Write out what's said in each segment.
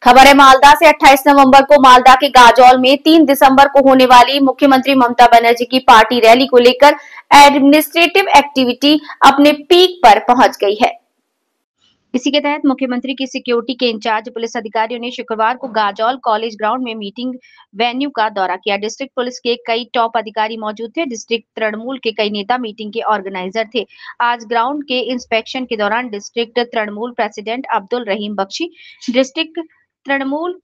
खबर है मालदा से। 28 नवंबर को मालदा के गाजौल में 3 दिसंबर को होने वाली मुख्यमंत्री ममता बनर्जी की पार्टी रैली को लेकर एडमिनिस्ट्रेटिव एक्टिविटी अपने पीक पर पहुंच गई है। इसी के तहत मुख्यमंत्री की सिक्योरिटी के इंचार्ज पुलिस अधिकारियों ने शुक्रवार को गाजौल कॉलेज ग्राउंड में मीटिंग वेन्यू का दौरा किया। डिस्ट्रिक्ट पुलिस के कई टॉप अधिकारी मौजूद थे। डिस्ट्रिक्ट तृणमूल के कई नेता मीटिंग के ऑर्गेनाइजर थे। आज ग्राउंड के इंस्पेक्शन के दौरान district Trinamool president Abdul Rahim Bakshi, district Trinamool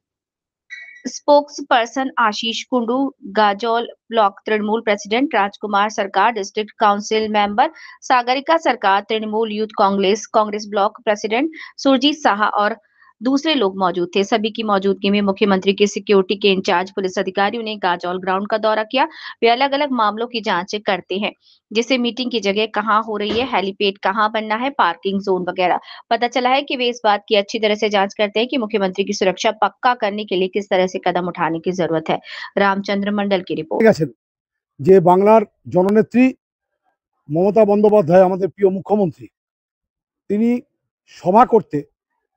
spokesperson Ashish Kundu, Gajol block Trinamool president Rajkumar Sarkar, district council member Sagarika Sarkar, Trinamool youth Congress block president Surjit Saha और दूसरे लोग मौजूद थे। सभी की मौजूदगी में मुख्यमंत्री की सिक्योरिटी के इंचार्ज पुलिस अधिकारियों ने गाजौल ग्राउंड का दौरा किया। वे अलग अलग मामलों की जांच करते हैं, जैसे मीटिंग की जगह कहाँ हो रही है, हेलीपैड कहाँ बनना है, पार्किंग जोन वगैरह। पता चला है कि वे इस बात की अच्छी तरह से जांच करते हैं कि मुख्यमंत्री की सुरक्षा पक्का करने के लिए किस तरह से कदम उठाने की जरूरत है। रामचंद्र मंडल की रिपोर्ट। जे बांगलार जननेत्री ममता बंदोपाध्याय आमादेर प्रिय मुख्यमंत्री तिनी सभा करते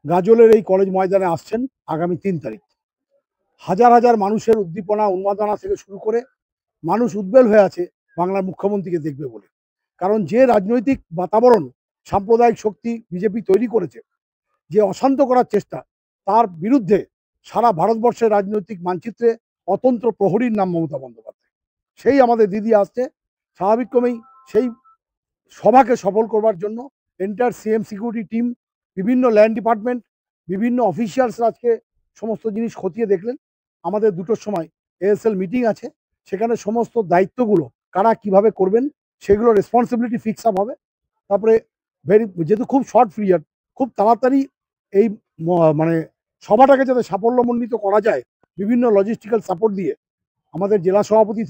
गाजलेर এই कलेज मयदाने आसছেন आगामी 3 तारीख। हजार हजार मानुषेर उद्दीपना उन्मादना থেকে শুরু করে মানুষ উদ্বেল হয়ে আছে বাংলার মুখ্যমন্ত্রীকে দেখবে বলে। কারণ যে রাজনৈতিক বাতাবরণ সাম্প্রদায়িক শক্তি বিজেপি তৈরি করেছে, যে অশান্ত করার চেষ্টা, তার বিরুদ্ধে সারা ভারতবর্ষের রাজনৈতিক মানচিত্রে অতন্ত্র প্রহরীর নাম মমতা বন্দ্যোপাধ্যায়। সেই আমাদের দিদি আসছে, স্বাভাবিকক্রমেই সেই সভাকে সফল করবার জন্য এন্টায়ার সিএম সিকিউরিটি টিম, বিভিন্ন ল্যান্ড ডিপার্টমেন্ট, বিভিন্ন অফিসিয়ালসরা আজকে সমস্ত জিনিস খতিয়ে দেখলেন। আমাদের 2টোর সময় এএসএল মিটিং আছে, সেখানে সমস্ত দায়িত্বগুলো কারা কিভাবে করবেন সেগুলো রেসপন্সিবিলিটি ফিক্স আপ হবে। তারপরে যেহেতু খুব শর্ট পিরিয়ড, খুব তাড়াতাড়ি এই মানে সভাটাকে যাতে সাফল্যমণ্ডিত করা যায় বিভিন্ন লজিস্টিক্যাল সাপোর্ট দিয়ে আমাদের জেলা সভাপতি